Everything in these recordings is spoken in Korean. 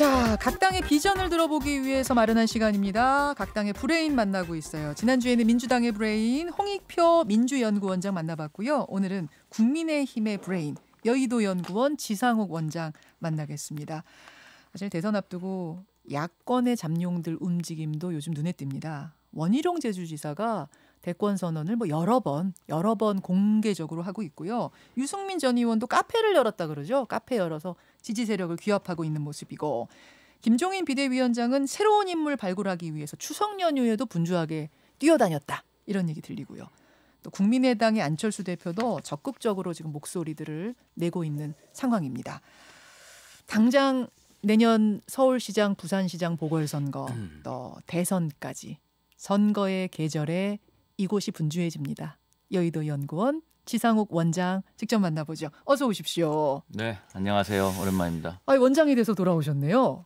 자, 각 당의 비전을 들어보기 위해서 마련한 시간입니다. 각 당의 브레인 만나고 있어요. 지난주에는 민주당의 브레인 홍익표 민주연구원장 만나봤고요. 오늘은 국민의힘의 브레인 여의도연구원 지상욱 원장 만나겠습니다. 사실 대선 앞두고 야권의 잠룡들 움직임도 요즘 눈에 띕니다. 원희룡 제주지사가 대권 선언을 여러 번 공개적으로 하고 있고요. 유승민 전 의원도 카페를 열었다 그러죠. 카페 열어서 지지 세력을 규합하고 있는 모습이고, 김종인 비대위원장은 새로운 인물 발굴하기 위해서 추석 연휴에도 분주하게 뛰어다녔다, 이런 얘기 들리고요. 또 국민의당의 안철수 대표도 적극적으로 지금 목소리들을 내고 있는 상황입니다. 당장 내년 서울시장, 부산시장 보궐선거, 또 대선까지 선거의 계절에 이곳이 분주해집니다. 여의도 연구원 지상욱 원장 직접 만나보죠. 어서 오십시오. 네, 안녕하세요. 오랜만입니다. 원장이 돼서 돌아오셨네요.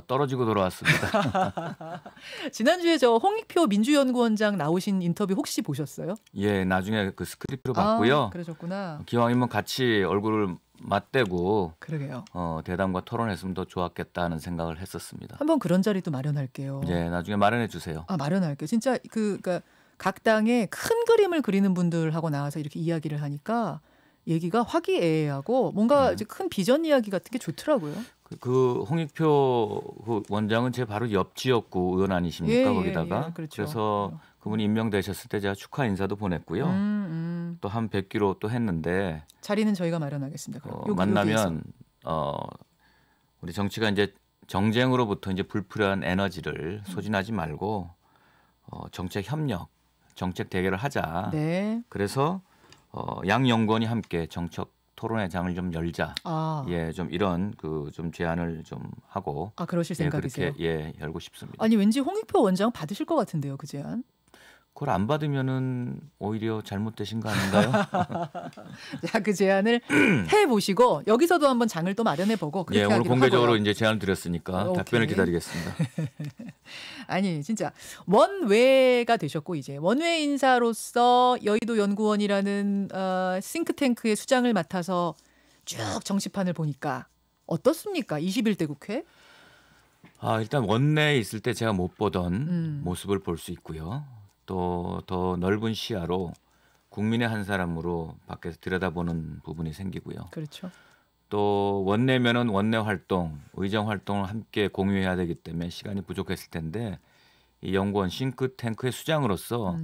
떨어지고 돌아왔습니다. 지난주에 저 홍익표 민주연구원장 나오신 인터뷰 혹시 보셨어요? 예, 나중에 그 스크립트로 봤고요. 그러셨구나. 기왕이면 같이 얼굴을 맞대고 그러게요. 대담과 토론했으면 더 좋았겠다 하는 생각을 했었습니다. 한번 그런 자리도 마련할게요. 예, 나중에 마련해 주세요. 마련할게요. 진짜 그러니까 각 당의 큰 그림을 그리는 분들하고 나와서 이렇게 이야기를 하니까 얘기가 화기애애하고 뭔가 이제 큰 비전 이야기 같은 게 좋더라고요. 그 홍익표 원장은 제 바로 옆 지역구 의원 아니십니까? 거기다가. 예, 그렇죠. 그래서 그분이 임명되셨을 때 제가 축하 인사도 보냈고요. 또 한 뵙기로 또 했는데 자리는 저희가 마련하겠습니다. 만나면 우리 정치가 이제 정쟁으로부터 이제 불필요한 에너지를 소진하지 말고 정책 협력, 정책 대결을 하자. 네. 그래서 양 연구원이 함께 정책 토론회 장을 좀 열자. 예, 좀 이런 좀 제안을 좀 하고. 그러실 생각이세요? 그렇게 열고 싶습니다. 아니 왠지 홍익표 원장 받으실 것 같은데요, 그 제안? 그걸 안 받으면은 오히려 잘못되신 거 아닌가요? 자, 그 제안을 해보시고 여기서도 한번 장을 또 마련해보고 그렇게 오늘 공개적으로 하고요. 이제 제안을 드렸으니까 답변을 기다리겠습니다. 아니 진짜 원외가 되셨고 이제 원외 인사로서 여의도 연구원이라는 싱크탱크의 수장을 맡아서 쭉 정치판을 보니까 어떻습니까? 21대 국회? 일단 원내에 있을 때 제가 못 보던 모습을 볼 수 있고요. 또 더 넓은 시야로 국민의 한 사람으로 밖에서 들여다보는 부분이 생기고요. 그렇죠. 또 원내면은 원내 활동, 의정 활동을 함께 공유해야 되기 때문에 시간이 부족했을 텐데 이 연구원 싱크탱크의 수장으로서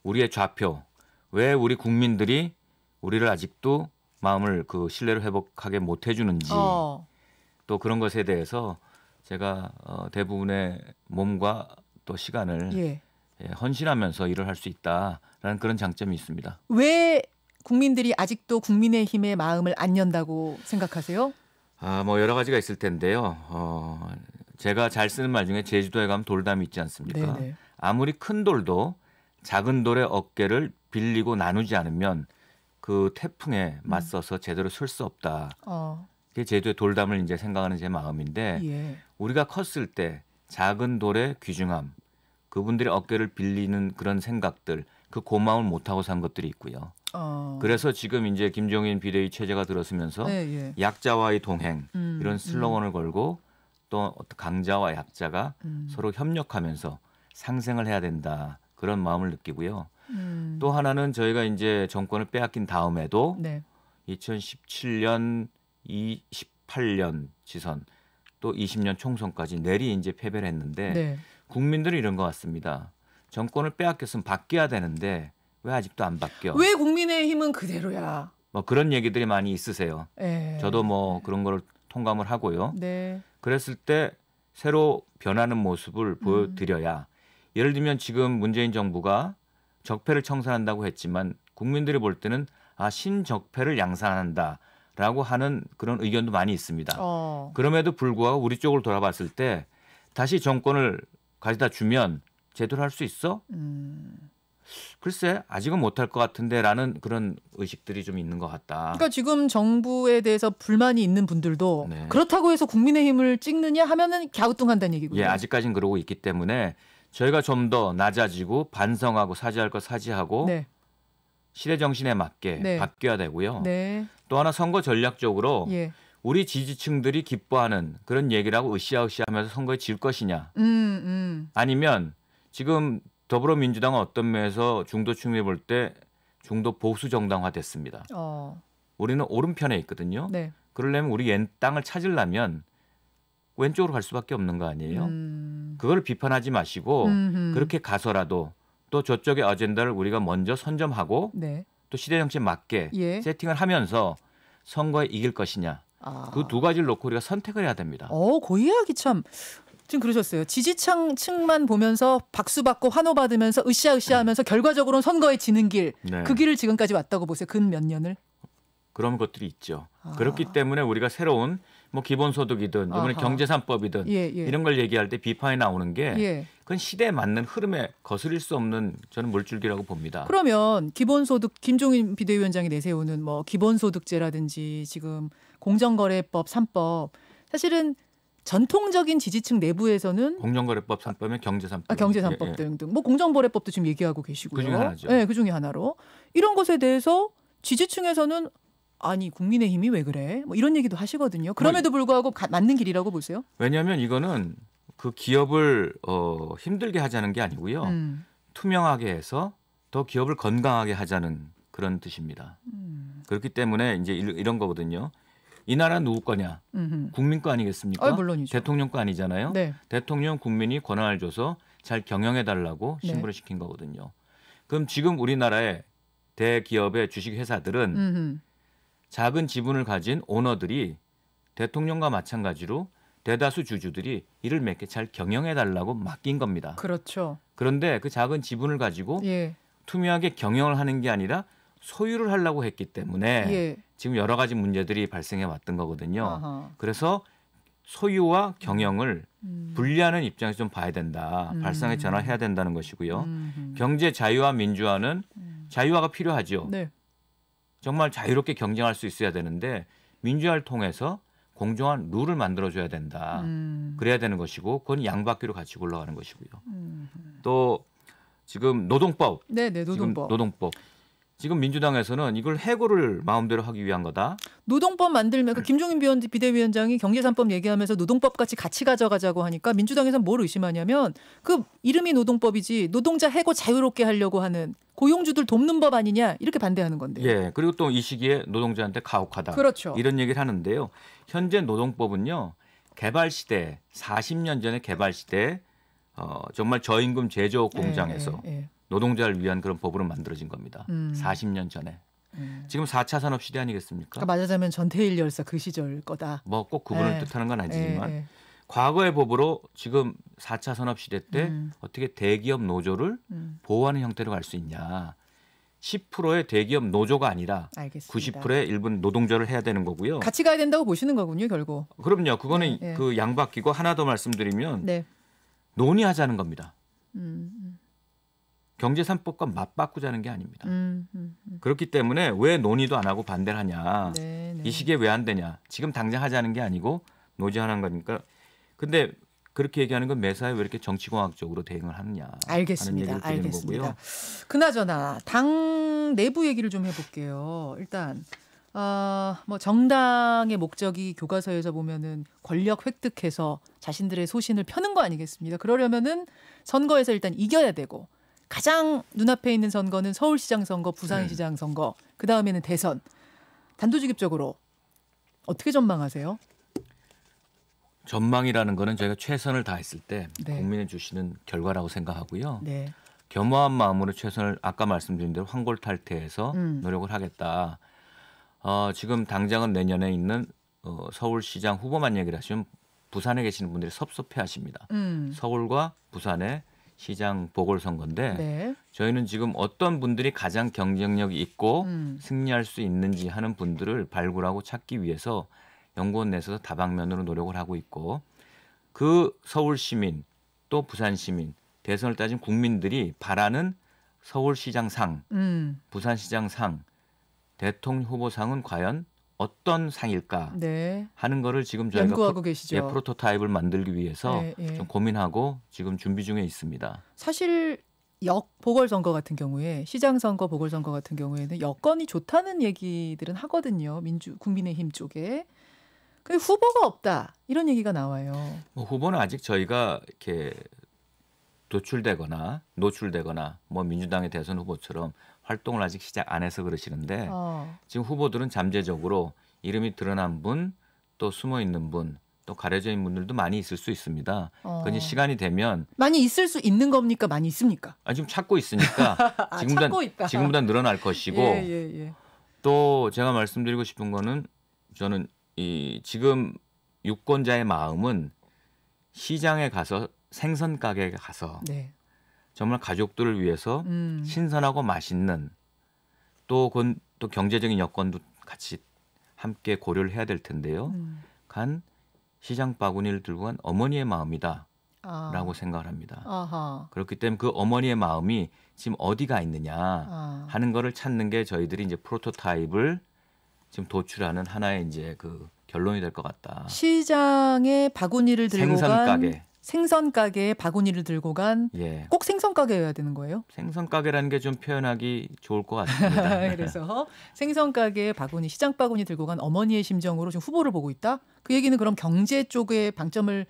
우리의 좌표, 왜 우리 국민들이 우리를 아직도 마음을 신뢰를 회복하게 못 해주는지 또 그런 것에 대해서 제가 대부분의 몸과 또 시간을 헌신하면서 일을 할 수 있다라는 그런 장점이 있습니다. 왜 국민들이 아직도 국민의힘의 마음을 안 연다고 생각하세요? 여러 가지가 있을 텐데요. 제가 잘 쓰는 말 중에 제주도에 가면 돌담이 있지 않습니까? 네네. 아무리 큰 돌도 작은 돌의 어깨를 빌리고 나누지 않으면 그 태풍에 맞서서 제대로 설 수 없다. 그게 제주도의 돌담을 이제 생각하는 제 마음인데 우리가 컸을 때 작은 돌의 귀중함, 그분들의 어깨를 빌리는 그런 생각들, 그 고마움을 못하고 산 것들이 있고요. 그래서 지금 이제 김종인 비대위 체제가 들어서면서 약자와의 동행 이런 슬로건을 걸고 또 강자와 약자가 서로 협력하면서 상생을 해야 된다. 그런 마음을 느끼고요. 또 하나는 저희가 이제 정권을 빼앗긴 다음에도 2017년, 28년 지선 또 20년 총선까지 내리 이제 패배를 했는데 국민들은 이런 것 같습니다. 정권을 빼앗겼으면 바뀌어야 되는데 왜 아직도 안 바뀌어? 왜 국민의힘은 그대로야? 그런 얘기들이 많이 있으세요. 저도 그런 걸 통감을 하고요. 그랬을 때 새로 변하는 모습을 보여드려야. 예를 들면 지금 문재인 정부가 적폐를 청산한다고 했지만 국민들이 볼 때는 신적폐를 양산한다라고 하는 그런 의견도 많이 있습니다. 그럼에도 불구하고 우리 쪽을 돌아봤을 때 다시 정권을 가져다 주면 제대로 할 수 있어? 글쎄 아직은 못할 것 같은데 라는 그런 의식들이 좀 있는 것 같다. 그러니까 지금 정부에 대해서 불만이 있는 분들도 그렇다고 해서 국민의힘을 찍느냐 하면은 갸우뚱한다는 얘기군요. 아직까지는 그러고 있기 때문에 저희가 좀 더 낮아지고 반성하고 사죄할 것 사죄하고 시대 정신에 맞게 바뀌어야 되고요. 또 하나 선거 전략적으로 우리 지지층들이 기뻐하는 그런 얘기라고 으쌰으쌰하면서 선거에 질 것이냐. 아니면 지금 더불어민주당은 어떤 면에서 중도층이 볼 때 중도 보수 정당화 됐습니다. 우리는 오른편에 있거든요. 네. 그러려면 우리 옛 땅을 찾으려면 왼쪽으로 갈 수밖에 없는 거 아니에요. 그걸 비판하지 마시고 그렇게 가서라도 또 저쪽의 아젠다를 우리가 먼저 선점하고 네. 또 시대 정치에 맞게 예. 세팅을 하면서 선거에 이길 것이냐. 그 두 가지를 놓고 우리가 선택을 해야 됩니다. 그 이야기 참 지금 그러셨어요. 지지층만 보면서 박수 받고 환호 받으면서 으쌰으쌰하면서 결과적으로는 선거에 지는 길. 네. 그 길을 지금까지 왔다고 보세요. 근 몇 년을. 그런 것들이 있죠. 그렇기 때문에 우리가 새로운 뭐 기본소득이든 이번에 경제 3법이든 이런 걸 얘기할 때 비판이 나오는 게 그건 시대에 맞는 흐름에 거스릴 수 없는 저는 물줄기라고 봅니다. 그러면 기본소득 김종인 비대위원장이 내세우는 뭐 기본소득제라든지 지금 공정거래법 3법 사실은 전통적인 지지층 내부에서는 공정거래법 3법이면 경제 3법, 경제 3법 등등 뭐 공정거래법도 지금 얘기하고 계시고요. 그중에 하나죠. 네, 그중에 하나로 이런 것에 대해서 지지층에서는 아니 국민의힘이 왜 그래? 뭐 이런 얘기도 하시거든요. 그럼에도 불구하고 맞는 길이라고 보세요? 왜냐하면 이거는 그 기업을 힘들게 하자는 게 아니고요. 투명하게 해서 더 기업을 건강하게 하자는 그런 뜻입니다. 그렇기 때문에 이제 이런 거거든요. 이 나라 누구 거냐? 국민 거 아니겠습니까? 물론이죠. 대통령 거 아니잖아요. 네. 대통령 국민이 권한을 줘서 잘 경영해달라고 신부를 시킨 거거든요. 그럼 지금 우리나라의 대기업의 주식회사들은 작은 지분을 가진 오너들이 대통령과 마찬가지로 대다수 주주들이 이를 몇 개 잘 경영해달라고 맡긴 겁니다. 그렇죠. 그런데 그 작은 지분을 가지고 투명하게 경영을 하는 게 아니라 소유를 하려고 했기 때문에 지금 여러 가지 문제들이 발생해 왔던 거거든요. 그래서 소유와 경영을 분리하는 입장에서 좀 봐야 된다. 발상의 전환해야 된다는 것이고요. 경제 자유와 민주화는 자유화가 필요하죠. 네. 정말 자유롭게 경쟁할 수 있어야 되는데 민주화를 통해서 공정한 룰을 만들어줘야 된다. 그래야 되는 것이고 그건 양바퀴로 같이 굴러가는 것이고요. 또 지금 노동법. 네, 노동법. 지금 노동법. 지금 민주당에서는 이걸 해고를 마음대로 하기 위한 거다. 노동법 만들면 김종인 비대위원장이 경제 3법 얘기하면서 노동법 같이 가져가자고 하니까 민주당에서는 뭘 의심하냐면 그 이름이 노동법이지 노동자 해고 자유롭게 하려고 하는 고용주들 돕는 법 아니냐 이렇게 반대하는 건데요. 예. 그리고 또 이 시기에 노동자한테 가혹하다. 그렇죠. 이런 얘기를 하는데요. 현재 노동법은요. 개발 시대 40년 전의 개발 시대 정말 저임금 제조업 공장에서 노동자를 위한 그런 법으로 만들어진 겁니다. 40년 전에. 지금 4차 산업 시대 아니겠습니까? 그러니까 말하자면 전태일 열사 그 시절 거다. 뭐 꼭 그분을 뜻하는 건 아니지만 과거의 법으로 지금 4차 산업 시대 때 어떻게 대기업 노조를 보호하는 형태로 갈 수 있냐. 10%의 대기업 노조가 아니라 알겠습니다. 90%의 일본 노동조를 해야 되는 거고요. 같이 가야 된다고 보시는 거군요, 결국. 그럼요. 그거는 그 양바뀌고 하나 더 말씀드리면 논의하자는 겁니다. 경제 3법과 맞바꾸자는 게 아닙니다. 그렇기 때문에 왜 논의도 안 하고 반대를 하냐. 이 시기에 왜 안 되냐. 지금 당장 하자는 게 아니고 논의하는 거니까. 근데 그렇게 얘기하는 건 매사에 왜 이렇게 정치공학적으로 대응을 하느냐. 알겠습니다. 알겠습니다. 그나저나 당 내부 얘기를 좀 해볼게요. 일단 뭐 정당의 목적이 교과서에서 보면은 권력 획득해서 자신들의 소신을 펴는 거 아니겠습니까? 그러려면은 선거에서 일단 이겨야 되고 가장 눈앞에 있는 선거는 서울시장 선거, 부산시장 선거, 그 다음에는 대선. 단도직입적으로 어떻게 전망하세요? 전망이라는 거는 저희가 최선을 다했을 때 국민이 주시는 결과라고 생각하고요. 겸허한 마음으로 최선을 아까 말씀드린 대로 환골탈태해서 노력을 하겠다. 지금 당장은 내년에 있는 서울시장 후보만 얘기를 하시면 부산에 계시는 분들이 섭섭해하십니다. 서울과 부산의 시장 보궐선거인데 저희는 지금 어떤 분들이 가장 경쟁력이 있고 승리할 수 있는지 하는 분들을 발굴하고 찾기 위해서 연구원 내에서 다방면으로 노력을 하고 있고 그 서울 시민 또 부산 시민 대선을 따진 국민들이 바라는 서울시장상, 부산시장상, 대통령 후보상은 과연 어떤 상일까 하는 거를 지금 저희가 연구하고 계시죠. 프로토타입을 만들기 위해서 좀 고민하고 지금 준비 중에 있습니다. 사실 보궐선거 같은 경우에 시장선거, 보궐선거 같은 경우에는 여건이 좋다는 얘기들은 하거든요. 국민의힘 쪽에. 근데 후보가 없다 이런 얘기가 나와요. 뭐 후보는 아직 저희가 이렇게 노출되거나 뭐 민주당의 대선 후보처럼 활동을 아직 시작 안 해서 그러시는데 지금 후보들은 잠재적으로 이름이 드러난 분, 또 숨어 있는 분, 또 가려져 있는 분들도 많이 있을 수 있습니다. 그건 이제 시간이 되면 많이 있을 수 있는 겁니까? 많이 있습니까? 지금 찾고 있으니까 지금보다 늘어날 것이고 또 제가 말씀드리고 싶은 거는 저는 지금 유권자의 마음은 시장에 가서 생선 가게에 가서 정말 가족들을 위해서 신선하고 맛있는 또 경제적인 여건도 같이 함께 고려를 해야 될 텐데요. 간 시장 바구니를 들고 간 어머니의 마음이다라고 생각을 합니다. 그렇기 때문에 그 어머니의 마음이 지금 어디가 있느냐 하는 거를 찾는 게 저희들이 이제 프로토타입을 지금 도출하는 하나의 이제 그 결론이 될 것 같다. 시장에 바구니를 들고 생선 가게에 바구니를 들고 간 꼭 생선 가게여야 되는 거예요? 생선 가게라는 게 좀 표현하기 좋을 것 같습니다. 그래서 생선 가게에 바구니, 시장 바구니 들고 간 어머니의 심정으로 지금 후보를 보고 있다? 그 얘기는 그럼 경제 쪽에 방점을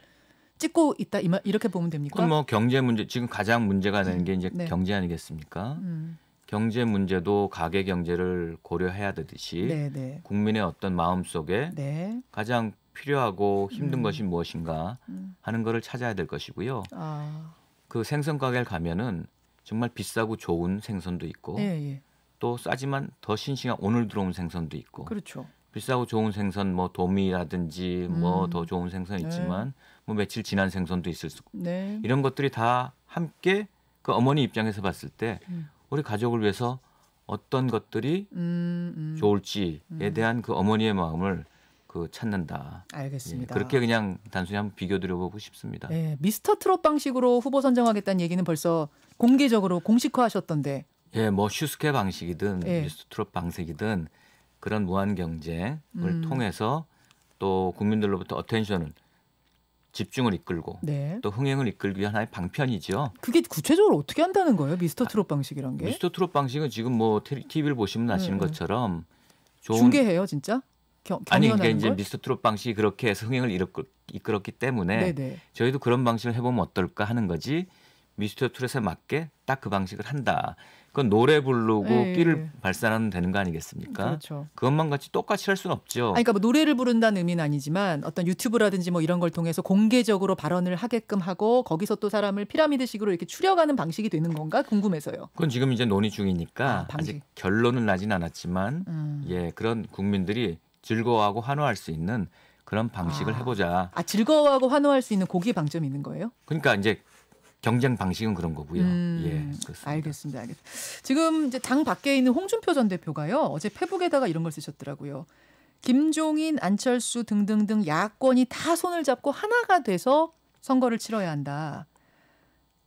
찍고 있다 이렇게 보면 됩니까? 그럼 뭐 경제 문제 지금 가장 문제가 되는 게 이제 경제 아니겠습니까? 경제 문제도 가계 경제를 고려해야 되듯이 국민의 어떤 마음 속에 가장 필요하고 힘든 것이 무엇인가 하는 거를 찾아야 될 것이고요. 그 생선 가게를 가면은 정말 비싸고 좋은 생선도 있고 또 싸지만 더 싱싱한 오늘 들어온 생선도 있고 그렇죠. 비싸고 좋은 생선 뭐 도미라든지 뭐 더 좋은 생선 있지만 뭐 며칠 지난 생선도 있을 수 이런 것들이 다 함께 그 어머니 입장에서 봤을 때 우리 가족을 위해서 어떤 것들이 좋을지에 대한 그 어머니의 마음을 찾는다. 알겠습니다. 그렇게 그냥 단순히 한번 비교 드려보고 싶습니다. 미스터 트롯 방식으로 후보 선정하겠다는 얘기는 벌써 공개적으로 공식화하셨던데. 뭐 슈스케 방식이든 미스터 트롯 방식이든 그런 무한 경쟁을 통해서 또 국민들로부터 어텐션을 집중을 이끌고 또 흥행을 이끌기 위한 하나의 방편이죠. 그게 구체적으로 어떻게 한다는 거예요? 미스터 트롯 방식이란 게? 미스터 트롯 방식은 지금 뭐 TV를 보시면 아시는 것처럼 중계해요, 진짜? 아니 그러니까 이제 미스터 트롯 방식이 그렇게 해서 흥행을 이끌었기 때문에 저희도 그런 방식을 해보면 어떨까 하는 거지. 미스터 트롯에 맞게 딱 그 방식을 한다. 그건 노래 부르고 끼를 발산하면 되는 거 아니겠습니까? 그렇죠. 그것만 같이 똑같이 할 수는 없죠. 그러니까 뭐 노래를 부른다는 의미는 아니지만 어떤 유튜브라든지 뭐 이런 걸 통해서 공개적으로 발언을 하게끔 하고 거기서 또 사람을 피라미드식으로 이렇게 추려가는 방식이 되는 건가 궁금해서요. 그건 지금 이제 논의 중이니까 아직 결론은 나진 않았지만 그런 국민들이 즐거워하고 환호할 수 있는 그런 방식을 해보자. 즐거워하고 환호할 수 있는 고기의 방점이 있는 거예요? 그러니까 이제 경쟁 방식은 그런 거고요. 그렇습니다. 알겠습니다. 지금 이제 당 밖에 있는 홍준표 전 대표가요. 어제 페북에다가 이런 걸 쓰셨더라고요. 김종인, 안철수 등등등 야권이 다 손을 잡고 하나가 돼서 선거를 치러야 한다.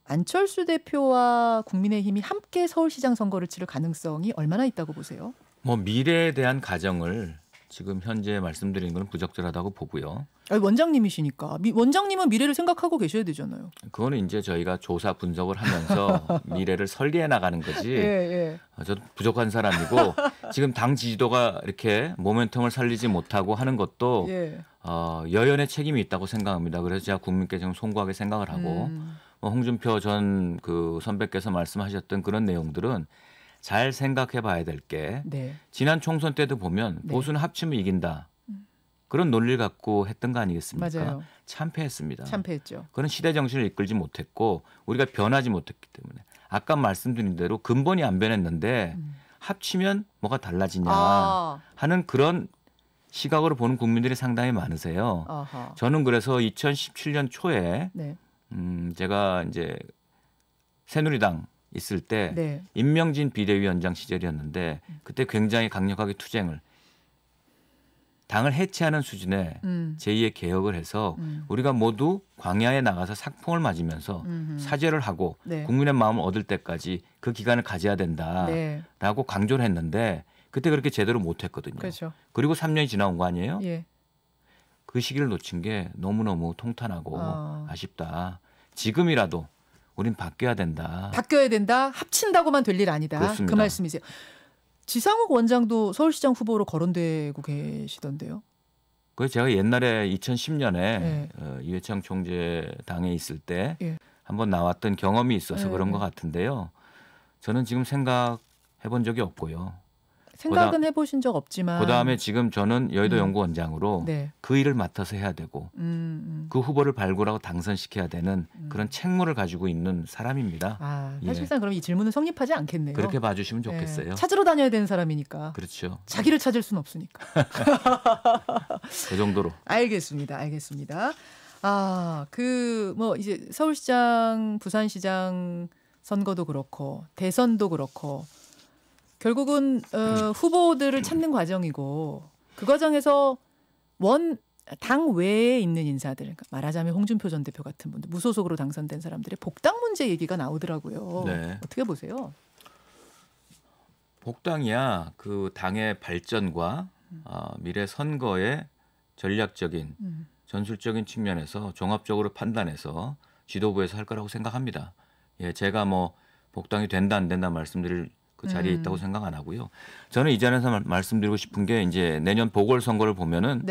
안철수 대표와 국민의힘이 함께 서울시장 선거를 치를 가능성이 얼마나 있다고 보세요? 뭐 미래에 대한 가정을 지금 현재 말씀드리는 건 부적절하다고 보고요. 원장님이시니까 원장님은 미래를 생각하고 계셔야 되잖아요. 그거는 이제 저희가 조사 분석을 하면서 미래를 설계해 나가는 거지. 저도 부족한 사람이고 지금 당 지지도가 이렇게 모멘텀을 살리지 못하고 하는 것도 여연의 책임이 있다고 생각합니다. 그래서 제가 국민께 좀 송구하게 생각을 하고 홍준표 전 그 선배께서 말씀하셨던 그런 내용들은 잘 생각해 봐야 될 게 지난 총선 때도 보면 보수는 합치면 이긴다. 그런 논리를 갖고 했던 거 아니겠습니까? 맞아요. 참패했습니다. 참패했죠. 그런 시대 정신을 이끌지 못했고 우리가 변하지 못했기 때문에 아까 말씀드린 대로 근본이 안 변했는데 합치면 뭐가 달라지냐 하는 그런 시각으로 보는 국민들이 상당히 많으세요. 저는 그래서 2017년 초에 제가 이제 새누리당 있을 때 임명진 비대위원장 시절이었는데 그때 굉장히 강력하게 투쟁을 당을 해체하는 수준의 제2의 개혁을 해서 우리가 모두 광야에 나가서 sak풍을 맞으면서 사죄를 하고 국민의 마음을 얻을 때까지 그 기간을 가져야 된다라고 강조를 했는데 그때 그렇게 제대로 못했거든요. 그렇죠. 그리고 3년이 지나온 거 아니에요? 그 시기를 놓친 게 너무너무 통탄하고 아쉽다. 지금이라도 우린 바뀌어야 된다. 바뀌어야 된다. 합친다고만 될 일 아니다. 그렇습니다. 그 말씀이세요. 지상욱 원장도 서울시장 후보로 거론되고 계시던데요. 그 제가 옛날에 2010년에 이회창 총재 당에 있을 때 한번 나왔던 경험이 있어서 그런 것 같은데요. 저는 지금 생각해 본 적이 없고요. 생각은 해보신 적 없지만 그다음에 지금 저는 여의도 연구원장으로 그 일을 맡아서 해야 되고 그 후보를 발굴하고 당선시켜야 되는 그런 책무를 가지고 있는 사람입니다. 사실상 그럼 이 질문은 성립하지 않겠네요. 그렇게 봐주시면 좋겠어요. 찾으러 다녀야 되는 사람이니까. 그렇죠. 자기를 찾을 수는 없으니까. 그 정도로. 알겠습니다. 뭐 이제 서울시장, 부산시장 선거도 그렇고 대선도 그렇고 결국은 후보들을 찾는 과정이고 그 과정에서 당 외에 있는 인사들, 그러니까 말하자면 홍준표 전 대표 같은 분들, 무소속으로 당선된 사람들의 복당 문제 얘기가 나오더라고요. 네. 어떻게 보세요? 복당이야 그 당의 발전과 미래 선거의 전략적인 전술적인 측면에서 종합적으로 판단해서 지도부에서 할 거라고 생각합니다. 제가 뭐 복당이 된다 안 된다 말씀드릴 그 자리에 있다고 생각 안 하고요. 저는 이 자리에서 말씀드리고 싶은 게 이제 내년 보궐선거를 보면은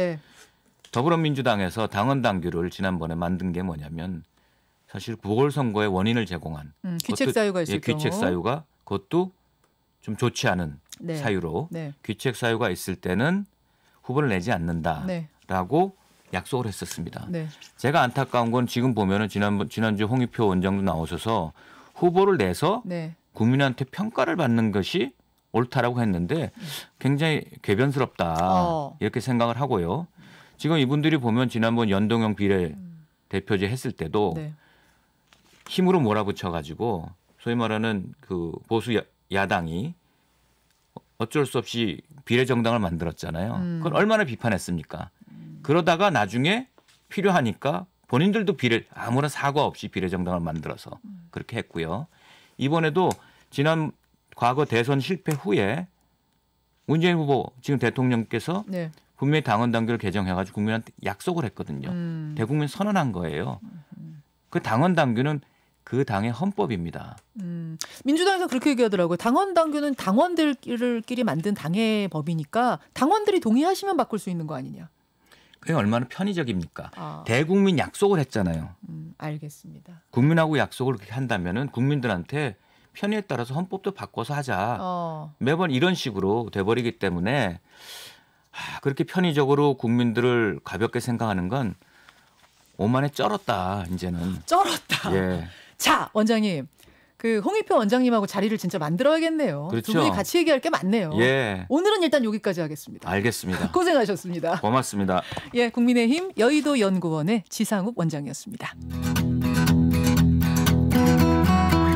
더불어민주당에서 당원 당규를 지난번에 만든 게 뭐냐면 사실 보궐선거의 원인을 제공한 귀책 사유가 있을 경우 귀책 사유가 그것도 좀 좋지 않은 사유로 귀책 사유가 있을 때는 후보를 내지 않는다라고 약속을 했었습니다. 제가 안타까운 건 지금 보면은 지난주 홍익표 원장도 나오셔서 후보를 내서 국민한테 평가를 받는 것이 옳다라고 했는데 굉장히 궤변스럽다 이렇게 생각을 하고요. 지금 이분들이 보면 지난번 연동형 비례 대표제 했을 때도 힘으로 몰아붙여가지고 소위 말하는 그 보수 야당이 어쩔 수 없이 비례정당을 만들었잖아요. 그걸 얼마나 비판했습니까? 그러다가 나중에 필요하니까 본인들도 아무런 사과 없이 비례정당을 만들어서 그렇게 했고요. 이번에도 과거 대선 실패 후에 문재인 후보 지금 대통령께서 분명히 당원 당규를 개정해가지고 국민한테 약속을 했거든요. 대국민 선언한 거예요. 그 당원 당규는 그 당의 헌법입니다. 민주당에서 그렇게 얘기하더라고요. 당원 당규는 당원들끼리 만든 당의 법이니까 당원들이 동의하시면 바꿀 수 있는 거 아니냐. 그게 얼마나 편의적입니까? 대국민 약속을 했잖아요. 알겠습니다. 국민하고 약속을 그렇게 한다면은 국민들한테 편의에 따라서 헌법도 바꿔서 하자. 매번 이런 식으로 돼버리기 때문에 그렇게 편의적으로 국민들을 가볍게 생각하는 건 오만에 쩔었다. 이제는. 쩔었다. 자, 원장님. 그 홍익표 원장님하고 자리를 진짜 만들어야겠네요. 그렇죠. 두 분이 같이 얘기할 게 많네요. 오늘은 일단 여기까지 하겠습니다. 알겠습니다. 고생하셨습니다. 고맙습니다. 국민의힘 여의도 연구원의 지상욱 원장이었습니다.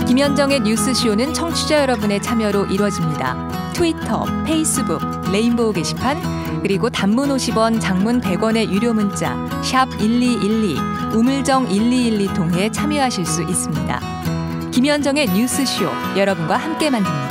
김현정의 뉴스쇼는 청취자 여러분의 참여로 이루어집니다. 트위터, 페이스북, 레인보우 게시판, 그리고 단문 50원, 장문 100원의 유료 문자 샵 1212, 우물정 1212 통해 참여하실 수 있습니다. 김현정의 뉴스쇼, 여러분과 함께 만듭니다.